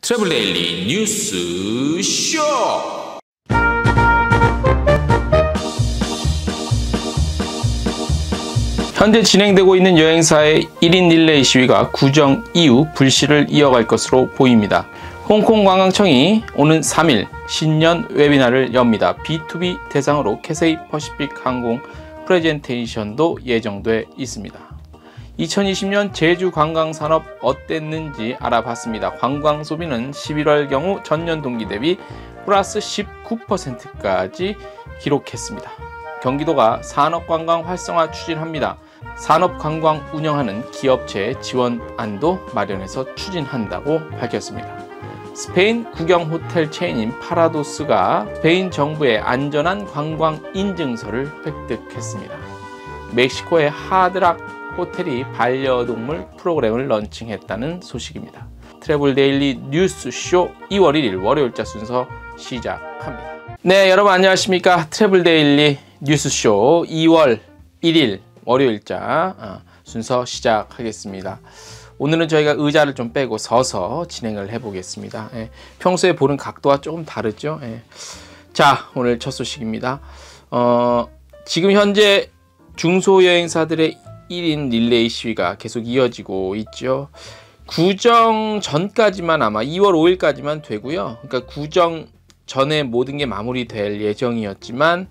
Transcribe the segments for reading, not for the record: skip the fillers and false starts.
트래블 데일리 뉴스 쇼. 현재 진행되고 있는 여행사의 1인 릴레이 시위가 구정 이후 불씨를 이어갈 것으로 보입니다. 홍콩 관광청이 오는 3일 신년 웨비나를 엽니다. B2B 대상으로 캐세이 퍼시픽 항공 프레젠테이션도 예정돼 있습니다. 2020년 제주 관광산업 어땠는지 알아봤습니다. 관광 소비는 11월 경우 전년 동기 대비 플러스 19%까지 기록했습니다. 경기도가 산업관광 활성화 추진합니다. 산업관광 운영하는 기업체 지원안도 마련해서 추진한다고 밝혔습니다. 스페인 국영 호텔 체인인 파라도스가 스페인 정부의 안전한 관광 인증서를 획득했습니다. 멕시코의 하드락 호텔이 반려동물 프로그램을 런칭했다는 소식입니다. 트래블 데일리 뉴스쇼 2월 1일 월요일자 순서 시작합니다. 네, 여러분 안녕하십니까? 트래블 데일리 뉴스쇼 2월 1일 월요일자 순서 시작하겠습니다. 오늘은 저희가 의자를 좀 빼고 서서 진행을 해보겠습니다. 평소에 보는 각도와 조금 다르죠? 자, 오늘 첫 소식입니다. 지금 현재 중소여행사들의 1인 릴레이 시위가 계속 이어지고 있죠. 구정 전까지만 아마 2월 5일까지만 되고요. 그러니까 구정 전에 모든 게 마무리될 예정이었지만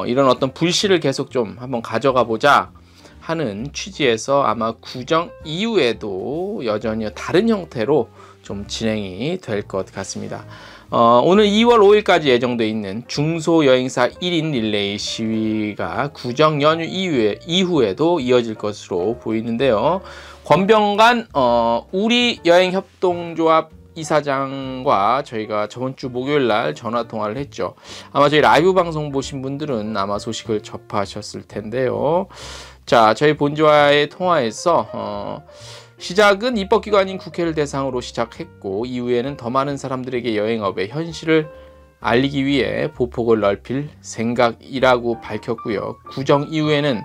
이런 어떤 불씨를 계속 좀 한번 가져가 보자 하는 취지에서 아마 구정 이후에도 여전히 다른 형태로 좀 진행이 될 것 같습니다. 오늘 2월 5일까지 예정되어 있는 중소여행사 1인 릴레이 시위가 구정 연휴 이후에도 이어질 것으로 보이는데요. 권병관 우리 여행협동조합 이사장과 저희가 저번 주 목요일 날 전화 통화를 했죠. 아마 저희 라이브 방송 보신 분들은 아마 소식을 접하셨을 텐데요. 자, 저희 본주와의 통화에서 시작은 입법기관인 국회를 대상으로 시작했고 이후에는 더 많은 사람들에게 여행업의 현실을 알리기 위해 보폭을 넓힐 생각이라고 밝혔고요. 구정 이후에는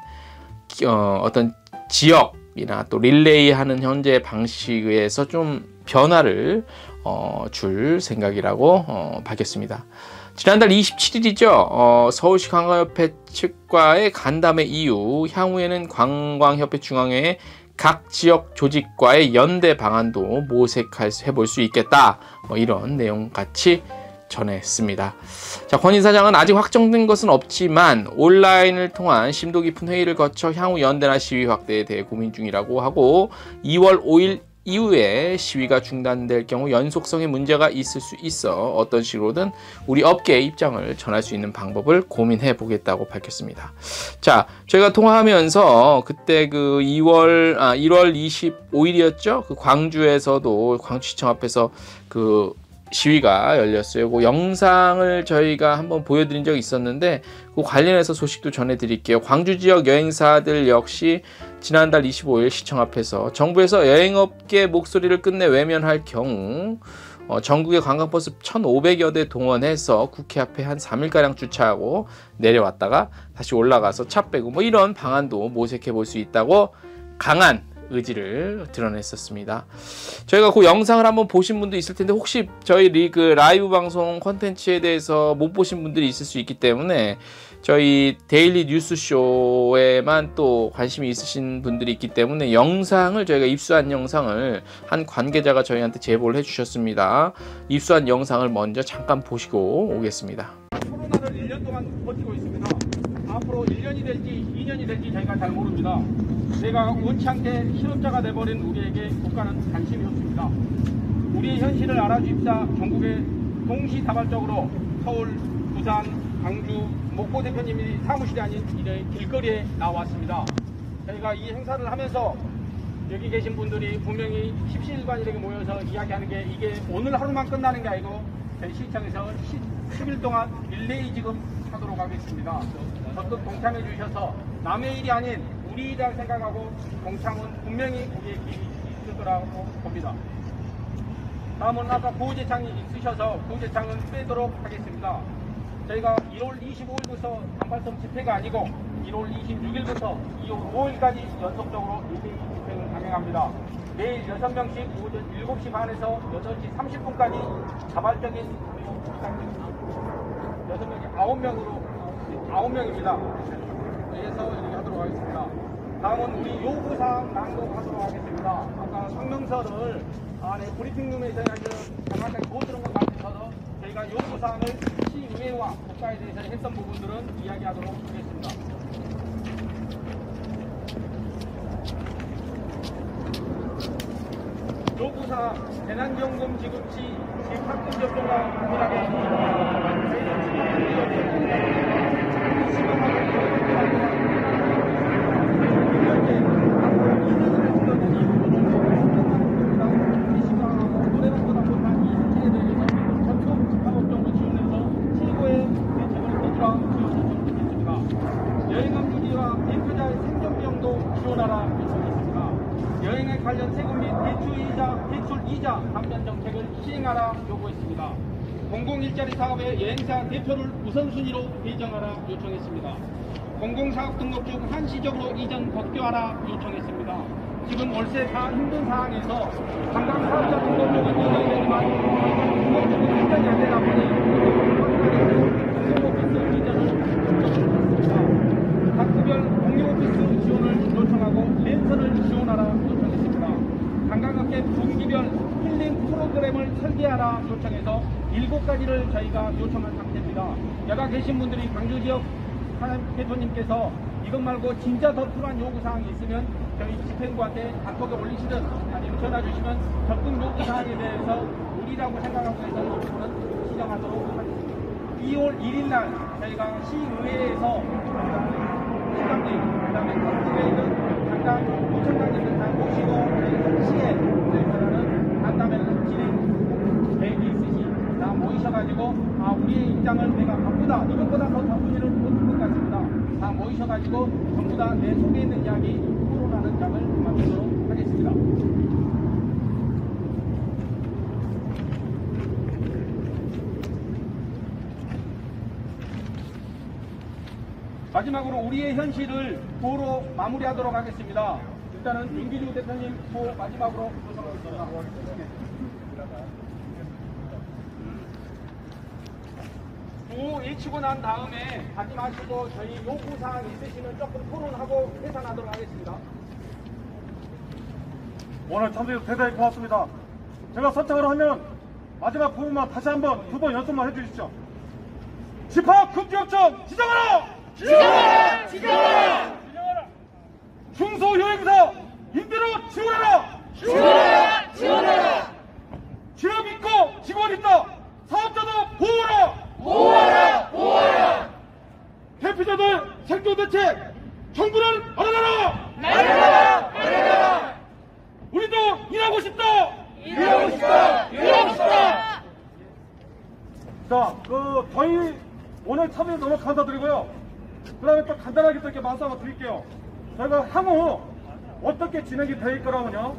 어떤 지역이나 또 릴레이하는 현재 방식에서 좀 변화를 줄 생각이라고 밝혔습니다. 지난달 27일이죠. 서울시 관광협회 측과의 간담회 이후 향후에는 관광협회 중앙회의 각 지역 조직과의 연대 방안도 모색해볼 수 있겠다. 이런 내용 같이 전했습니다. 자, 권 이사장은 아직 확정된 것은 없지만 온라인을 통한 심도 깊은 회의를 거쳐 향후 연대나 시위 확대에 대해 고민 중이라고 하고 2월 5일 이후에 시위가 중단될 경우 연속성에 문제가 있을 수 있어 어떤 식으로든 우리 업계의 입장을 전할 수 있는 방법을 고민해 보겠다고 밝혔습니다. 자, 저희가 통화하면서 그때 그 1월 25일이었죠? 그 광주에서도 광주시청 앞에서 그 시위가 열렸어요. 그 영상을 저희가 한번 보여드린 적이 있었는데 그 관련해서 소식도 전해드릴게요. 광주 지역 여행사들 역시 지난달 25일 시청 앞에서 정부에서 여행업계 목소리를 끝내 외면할 경우 전국의 관광버스 1,500여 대 동원해서 국회 앞에 한 3일가량 주차하고 내려왔다가 다시 올라가서 차 빼고 이런 방안도 모색해 볼 수 있다고 강한 의지를 드러냈었습니다. 저희가 그 영상을 한번 보신 분도 있을 텐데 혹시 저희 라이브 방송 콘텐츠에 대해서 못 보신 분들이 있을 수 있기 때문에 저희 데일리 뉴스쇼에만 또 관심이 있으신 분들이 있기 때문에 영상을 저희가 입수한 영상을 한 관계자가 저희한테 제보를 해주셨습니다. 입수한 영상을 먼저 잠깐 보시고 오겠습니다. 코로나를 1년 동안 버티고 있습니다. 앞으로 1년이 될지 2년이 될지 저희가 잘 모릅니다. 저희가 원치 않게 실업자가 돼버린 우리에게 국가는 관심이 없습니다. 우리의 현실을 알아주십사 전국에 동시다발적으로 서울, 부산, 광주, 목포 대표님이 사무실이 아닌 이런 길거리에 나왔습니다. 저희가 이 행사를 하면서 여기 계신 분들이 분명히 십시일반이렇게 모여서 이야기하는 게 이게 오늘 하루만 끝나는 게 아니고 저희 시청에서 10일 동안 릴레이 지금 하도록 하겠습니다. 적극 동참해 주셔서 남의 일이 아닌 우리 일이라고 생각하고 동참은 분명히 우리의 길이 있을 거라고 봅니다. 다음은 아까 구호제창이 있으셔서 구호제창은 빼도록 하겠습니다. 저희가 1월 25일부터 단발성 집회가 아니고 1월 26일부터 2월 5일까지 연속적으로 릴레이 집회를 강행합니다. 매일 6명씩 오전 7시 반에서 8시 30분까지 자발적인 교육 부탁드립니다. 6명이 9명입니다. 그래서 이렇게 하도록 하겠습니다. 다음은 우리 요구사항 낭독하도록 하겠습니다. 아까 성명서를 브리핑룸에서 정확하게 못 들은 것 같아서 저희가 요구사항을 시의회와 국가에 대해서 했던 부분들은 이야기하도록 하겠습니다. 요구사항 재난지원금 지급 시 집합금 접종과 동일하게 여행에 관련 세금 및 대출 이자 감면 정책을 시행하라 요구했습니다. 공공일자리 사업의 여행사 대표를 우선순위로 배정하라 요청했습니다. 공공사업 등록 중 한시적으로 이전 법규하라 요청했습니다. 지금 월세 다 힘든 상황에서 관광사업자 등록증은 이전이 되지만 등록증이 인정이 안 되다 보니 공공오피스 이전을 요청했습니다. 각 구별 공유오피스 지원을 요청하고 렌터를 지원하라 요청했습니다. 관광업계 분기별 힐링 프로그램을 설계하라 요청해서 7가지를 저희가 요청한 상태입니다. 여가 계신 분들이 광주지역 대표님께서 이것 말고 진짜 더 필요한 요구사항이 있으면 저희 집행부한테 단톡에 올리시든 아니면 전화 주시면 적극 요구사항에 대해서 우리라고 생각하고 해서 이 부분은 시정하도록 하겠습니다. 2월 1일 날 저희가 시의회에서 시장님, 그 다음에 각국에 있는 장관, 구청장님들 다 모시고 저희 시에 저희는 간담회를 진행 계획이 있으시 다 모이셔가지고 우리의 입장을 내가 바쁘다 이것보다 더 바쁘지를 못할 것 같습니다. 다 모이셔가지고 전부 다 내 속에 있는 이야기 토론하는 장을 만들도록 하겠습니다. 마지막으로 우리의 현실을 도로 마무리하도록 하겠습니다. 일단은 윤기주 대표님 도 마지막으로 요청하겠습니다. 두 일치고 난 다음에 하지 마시고 저희 요구사항 있으시면 조금 토론하고 해산하도록 하겠습니다. 오늘 참석해서 대단히 고맙습니다. 제가 선택을 하면 마지막 부분만 다시 한번 2번 연습만 해주십시오. 집합금지협정 지정하라! 지정하라! 지정하라! 중소여행사 임대료 지원하라! 지원하라! 지원하라! 기업 있고 직원 있다! 사업자도 보호하라! 보호하라! 보호하라! 대피자들 생존대책 정부를 마련하라! 마련하라! 마련하라! 우리도 일하고 싶다! 일하고 싶다! 일하고 싶다! 자, 저희 오늘 참여해 너무 감사드리고요. 그 다음에 또 간단하게 또 이렇게 말씀 한번 드릴게요. 저희가 향후 어떻게 진행이 될 거라면요.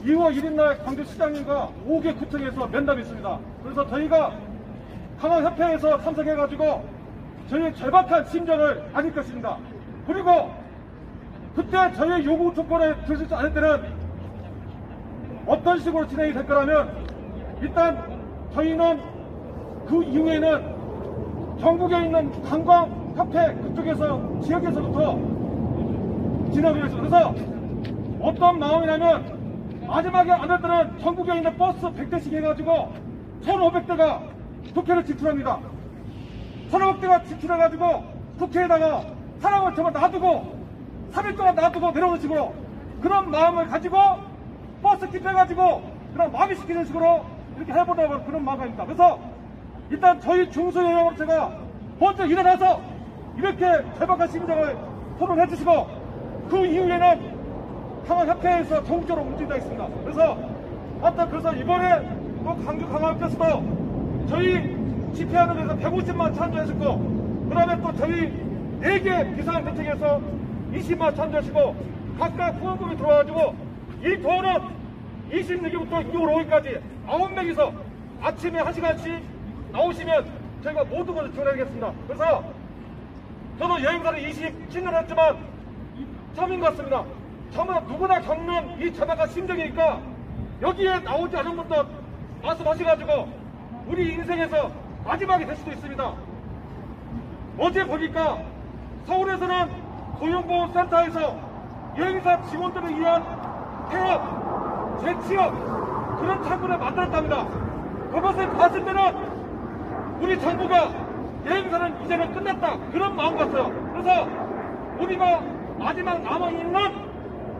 2월 1일 날 광주시장님과 5개 구청에서 면담이 있습니다. 그래서 저희가 강화협회에서 참석해가지고 저희의 절박한 심정을 알릴 것입니다. 그리고 그때 저희의 요구 조건에 들지 않을 때는 어떤 식으로 진행이 될 거라면 일단 저희는 그 이후에는 전국에 있는 관광협회 그쪽에서 지역에서부터 진행을 했습니다. 그래서 어떤 마음이냐면 마지막에 안 할 때는 전국에 있는 버스 100대씩 해가지고 1,500대가 국회를 진출합니다. 1,500대가 진출해가지고 국회에다가 사람을 정말 놔두고 3일 동안 놔두고 내려오는 식으로 그런 마음을 가지고 버스 킵해가지고 그런 마비시키는 식으로 이렇게 해보려고 그런 마음입니다. 그래서 일단 저희 중소여행으로 제가 먼저 일어나서 이렇게 절박한 심정을 토론해 주시고 그 이후에는 강화협회에서 전국적으로 움직이다 있습니다. 그래서 그래서 이번에 또 광주 강화협회에서도 저희 집회하는 데서 150만 참여하셨고 그 다음에 또 저희 4개 비상대책에서 20만 참여하시고 각각 후원금이 들어와가지고 이 돈은 26일부터 2월 5일까지 9명이서 아침에 1시간씩 나오시면 저희가 모든 것을 지원하겠습니다. 그래서 저도 여행사를 27년 했지만 처음인 것 같습니다. 정말 누구나 겪는 이 절박한 심정이니까 여기에 나오지 않은 분도 말씀하셔가지고 우리 인생에서 마지막이 될 수도 있습니다. 어제 보니까 서울에서는 고용보험센터에서 여행사 직원들을 위한 폐업, 재취업 그런 창구를 만들었답니다. 그것을 봤을 때는 우리 정부가 여행사는 이제는 끝났다 그런 마음 같아요. 그래서 우리가 마지막 남아있는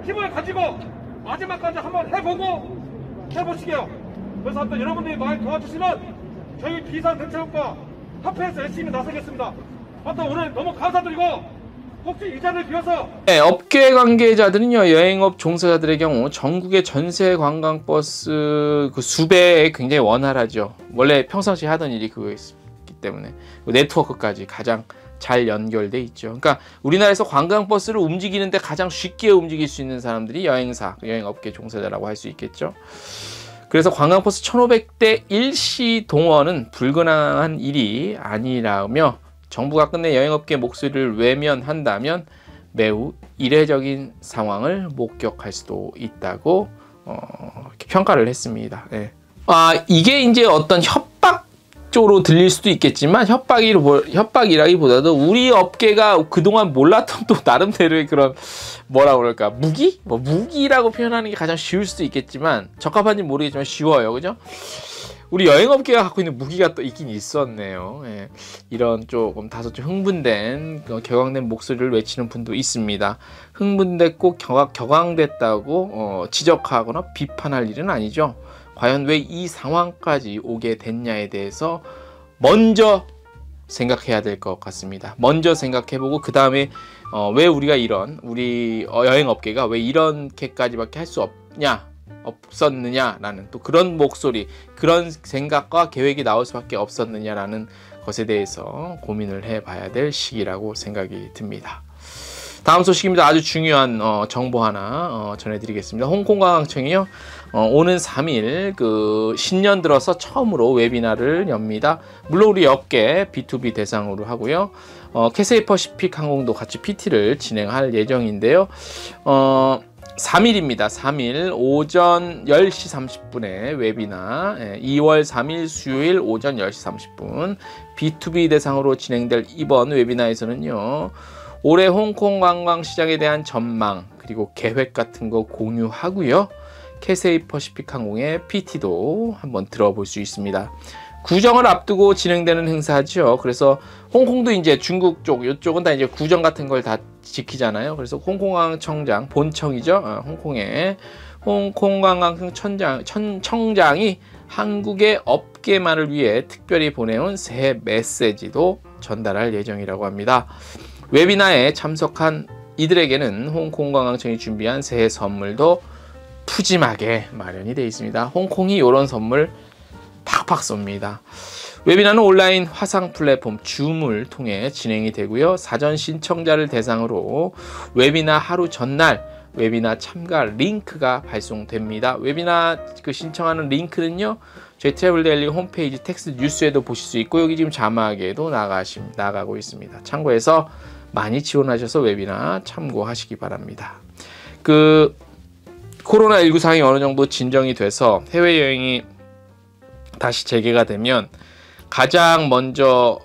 힘을 가지고 마지막까지 한번 해보시게요. 그래서 한번 여러분들이 많이 도와주시면 저희 비상대책과 협회에서 열심히 나서겠습니다. 하여튼 오늘 너무 감사드리고 혹시 이 자리를 비워서 네, 업계 관계자들은요, 여행업 종사자들의 경우 전국의 전세 관광버스 그 수배에 굉장히 원활하죠. 원래 평상시에 하던 일이 그거였기 때문에 네트워크까지 가장 잘 연결돼 있죠. 그러니까 우리나라에서 관광버스를 움직이는데 가장 쉽게 움직일 수 있는 사람들이 여행사, 여행업계 종사자라고 할 수 있겠죠. 그래서 관광버스 1500대 일시 동원은 불가능한 일이 아니라며 정부가 끝내 여행업계 목소리를 외면한다면 매우 이례적인 상황을 목격할 수도 있다고 이렇게 평가를 했습니다. 네. 이게 이제 어떤 협박 쪽으로 들릴 수도 있겠지만 협박이라기보다도 우리 업계가 그동안 몰랐던 또 나름대로의 그런 뭐라 그럴까 무기? 무기라고 표현하는 게 가장 쉬울 수도 있겠지만 적합한지 모르겠지만 쉬워요. 그죠? 우리 여행업계가 갖고 있는 무기가 또 있긴 있었네요. 예. 이런 조금 다소 좀 흥분된 격앙된 목소리를 외치는 분도 있습니다. 흥분됐고 격앙됐다고 지적하거나 비판할 일은 아니죠. 과연 왜 이 상황까지 오게 됐냐에 대해서 먼저 생각해야 될 것 같습니다. 먼저 생각해보고 그 다음에 왜 우리가 우리 여행업계가 왜 이렇게까지밖에 할 수 없었느냐라는 또 그런 목소리, 그런 생각과 계획이 나올 수밖에 없었느냐라는 것에 대해서 고민을 해봐야 될 시기라고 생각이 듭니다. 다음 소식입니다. 아주 중요한 정보 하나 전해드리겠습니다. 홍콩관광청이요, 오는 3일 그 신년 들어서 처음으로 웨비나를 엽니다. 물론 우리 업계 B2B 대상으로 하고요. 캐세이 퍼시픽 항공도 같이 PT를 진행할 예정인데요. 3일입니다. 3일 오전 10시 30분에 웨비나, 2월 3일 수요일 오전 10시 30분 B2B 대상으로 진행될 이번 웨비나에서는요, 올해 홍콩 관광시장에 대한 전망 그리고 계획 같은 거 공유하고요. 캐세이 퍼시픽 항공의 PT도 한번 들어볼 수 있습니다. 구정을 앞두고 진행되는 행사죠. 그래서 홍콩도 이제 중국 쪽, 이쪽은 다 이제 구정 같은 걸 다 지키잖아요. 그래서 홍콩관광청장, 본청이죠. 홍콩의 홍콩관광청장이 한국의 업계만을 위해 특별히 보내온 새해 메시지도 전달할 예정이라고 합니다. 웨비나에 참석한 이들에게는 홍콩관광청이 준비한 새해 선물도 푸짐하게 마련이 되어 있습니다. 홍콩이 이런 선물 팍팍 쏩니다. 웨비나는 온라인 화상 플랫폼 줌을 통해 진행이 되고요. 사전 신청자를 대상으로 웨비나 하루 전날 웨비나 참가 링크가 발송됩니다. 웨비나 신청하는 링크는요, 저희 트래블데일리 홈페이지 텍스트 뉴스에도 보실 수 있고 여기 지금 자막에도 나가고 있습니다. 참고해서 많이 지원하셔서 웨비나 참고하시기 바랍니다. 코로나19 상황이 어느 정도 진정이 돼서 해외여행이 다시 재개가 되면 가장 먼저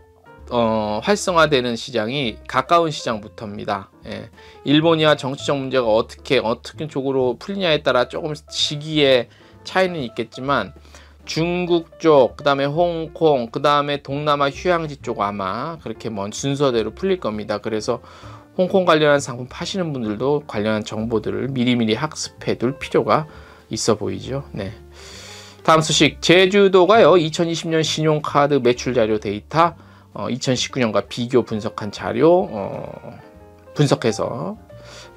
활성화되는 시장이 가까운 시장부터입니다. 예. 일본이야 정치적 문제가 어떻게 쪽으로 풀리냐에 따라 조금 시기의 차이는 있겠지만 중국 쪽, 그 다음에 홍콩, 그 다음에 동남아 휴양지 쪽 아마 그렇게 순서대로 풀릴 겁니다. 그래서 홍콩 관련한 상품 파시는 분들도 관련한 정보들을 미리미리 학습해 둘 필요가 있어 보이죠. 네. 다음 소식, 제주도가요 2020년 신용카드 매출 자료 데이터 2019년과 비교 분석한 자료 분석해서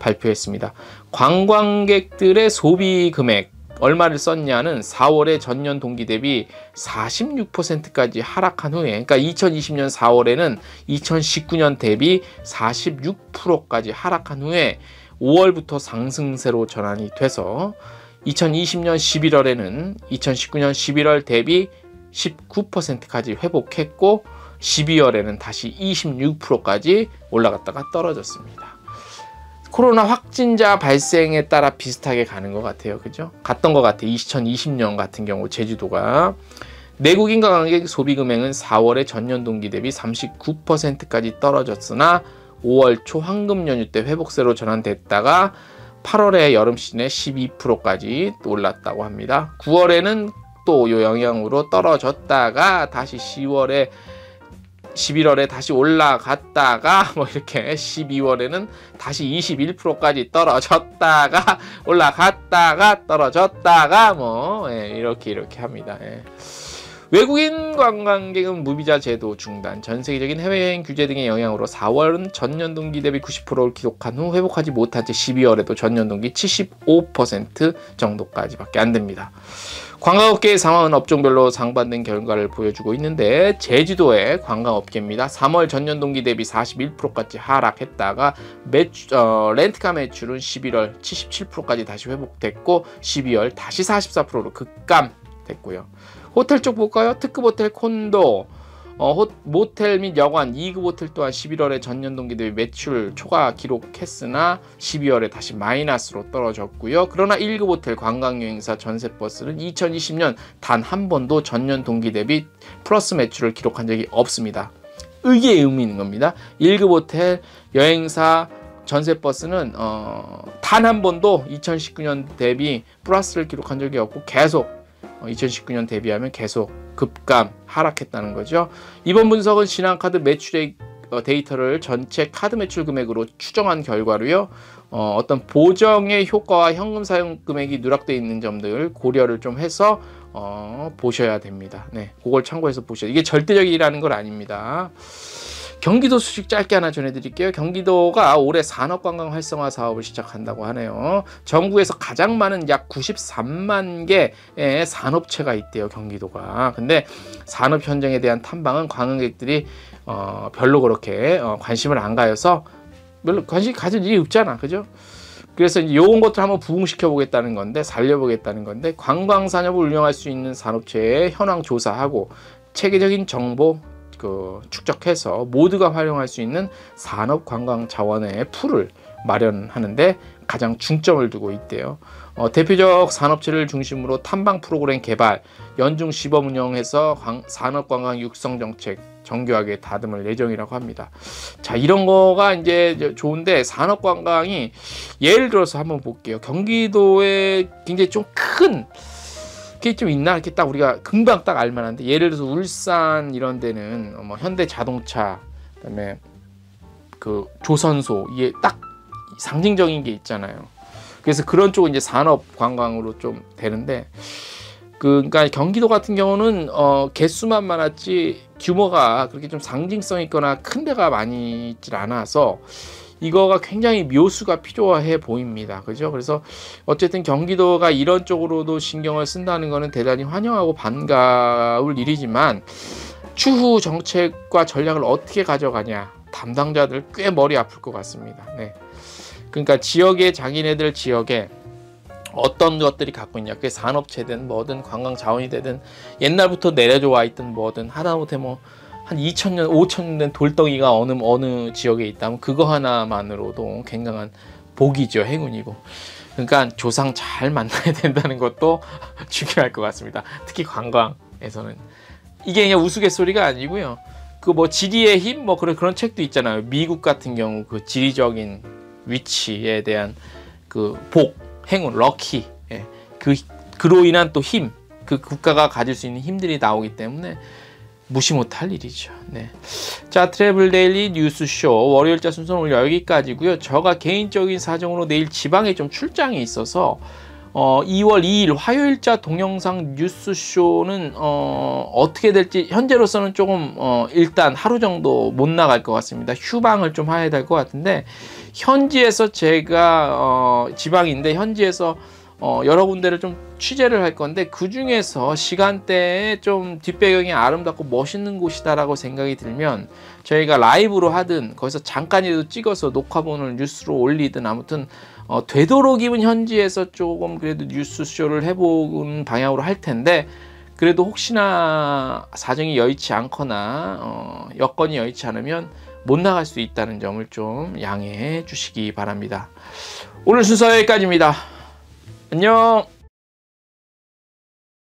발표했습니다. 관광객들의 소비 금액 얼마를 썼냐는 4월에 전년 동기 대비 46%까지 하락한 후에, 그러니까 2020년 4월에는 2019년 대비 46%까지 하락한 후에 5월부터 상승세로 전환이 돼서 2020년 11월에는 2019년 11월 대비 19%까지 회복했고 12월에는 다시 26%까지 올라갔다가 떨어졌습니다. 코로나 확진자 발생에 따라 비슷하게 가는 것 같아요. 그죠? 갔던 것 같아요. 2020년 같은 경우 제주도가. 내국인 관광객 소비 금액은 4월에 전년 동기 대비 39%까지 떨어졌으나 5월 초 황금 연휴 때 회복세로 전환됐다가 8월에 여름 시즌에 12%까지 올랐다고 합니다. 9월에는 또 이 영향으로 떨어졌다가 다시 11월에 다시 올라갔다가 뭐 이렇게 12월에는 다시 21%까지 떨어졌다가 올라갔다가 떨어졌다가 뭐 이렇게 합니다. 외국인 관광객은 무비자 제도 중단, 전 세계적인 해외여행 규제 등의 영향으로 4월은 전년 동기 대비 90%를 기록한 후 회복하지 못한 채 12월에도 전년 동기 75% 정도까지밖에 안 됩니다. 관광업계의 상황은 업종별로 상반된 결과를 보여주고 있는데 제주도의 관광업계입니다. 3월 전년 동기 대비 41%까지 하락했다가 렌트카 매출은 11월 77%까지 다시 회복됐고 12월 다시 44%로 급감됐고요. 호텔 쪽 볼까요? 특급 호텔, 콘도, 모텔 및 여관, 2급 호텔 또한 11월에 전년 동기 대비 매출 초과 기록했으나 12월에 다시 마이너스로 떨어졌고요. 그러나 1급 호텔, 관광여행사, 전세버스는 2020년 단 한 번도 전년 동기 대비 플러스 매출을 기록한 적이 없습니다. 이게 의미 있는 겁니다. 1급 호텔, 여행사, 전세버스는 단 한 번도 2019년 대비 플러스를 기록한 적이 없고 계속 2019년 대비하면 계속 급감 하락했다는 거죠. 이번 분석은 신한카드 매출액 데이터를 전체 카드 매출 금액으로 추정한 결과로요. 어떤 보정의 효과와 현금 사용 금액이 누락되어 있는 점들 고려를 좀 해서 보셔야 됩니다. 네, 그걸 참고해서 보셔야. 이게 절대적이라는 건 아닙니다. 경기도 소식 짧게 하나 전해드릴게요. 경기도가 올해 산업관광 활성화 사업을 시작한다고 하네요. 전국에서 가장 많은 약 93만 개의 산업체가 있대요, 경기도가. 근데 산업 현장에 대한 탐방은 관광객들이 별로 그렇게 관심을 안 가여서 별로 관심 가질 일이 없잖아, 그죠? 그래서 이제 요런 것들 한번 부흥시켜 보겠다는 건데, 살려보겠다는 건데, 관광 산업을 운영할 수 있는 산업체의 현황 조사하고 체계적인 정보 축적해서 모두가 활용할 수 있는 산업관광자원의 풀을 마련하는데 가장 중점을 두고 있대요. 대표적 산업체를 중심으로 탐방 프로그램 개발, 연중 시범 운영해서 산업관광 육성 정책 정교하게 다듬을 예정이라고 합니다. 자, 이런 거가 이제 좋은데, 산업관광이 예를 들어서 한번 볼게요. 경기도에 굉장히 좀 큰 그게 좀 있나? 이렇게 딱 우리가 금방 딱 알만한데, 예를 들어서 울산 이런 데는 뭐 현대자동차, 그다음에 그 조선소, 이게 딱 상징적인 게 있잖아요. 그래서 그런 쪽은 이제 산업 관광으로 좀 되는데, 그러니까 경기도 같은 경우는 개수만 많았지 규모가 그렇게 좀 상징성 있거나 큰 데가 많이 있질 않아서 이거가 굉장히 묘수가 필요해 보입니다. 그죠? 그래서 어쨌든 경기도가 이런 쪽으로도 신경을 쓴다는 것은 대단히 환영하고 반가울 일이지만, 추후 정책과 전략을 어떻게 가져가냐, 담당자들 꽤 머리 아플 것 같습니다. 네. 그러니까 지역에, 자기네들 지역에 어떤 것들이 갖고 있냐, 그게 산업체든 뭐든 관광 자원이 되든 옛날부터 내려져 와 있든 뭐든, 하다못해 뭐 한 2000년, 5000년 된 돌덩이가 어느 지역에 있다면 그거 하나만으로도 굉장한 복이죠, 행운이고. 그러니까 조상 잘 만나야 된다는 것도 중요할 것 같습니다. 특히 관광에서는. 이게 그냥 우스갯소리가 아니고요. 그 뭐 지리의 힘, 뭐 그런 책도 있잖아요. 미국 같은 경우 그 지리적인 위치에 대한 그 복, 행운, 럭키, 그로 인한 또 힘, 그 국가가 가질 수 있는 힘들이 나오기 때문에 무시 못할 일이죠. 네. 자, 트래블 데일리 뉴스쇼 월요일자 순서는 오늘 여기까지고요. 제가 개인적인 사정으로 내일 지방에 좀 출장이 있어서 2월 2일 화요일자 동영상 뉴스쇼는 어떻게 될지 현재로서는 조금 일단 하루 정도 못 나갈 것 같습니다. 휴방을 좀 해야 될 것 같은데, 현지에서 제가 지방인데 현지에서 여러 군데를 좀 취재를 할 건데, 그 중에서 시간대에 좀 뒷배경이 아름답고 멋있는 곳이다라고 생각이 들면 저희가 라이브로 하든 거기서 잠깐이라도 찍어서 녹화본을 뉴스로 올리든, 아무튼 되도록이면 현지에서 조금 그래도 뉴스쇼를 해보는 방향으로 할 텐데, 그래도 혹시나 사정이 여의치 않거나 여건이 여의치 않으면 못 나갈 수 있다는 점을 좀 양해해 주시기 바랍니다. 오늘 순서 여기까지입니다. 안녕.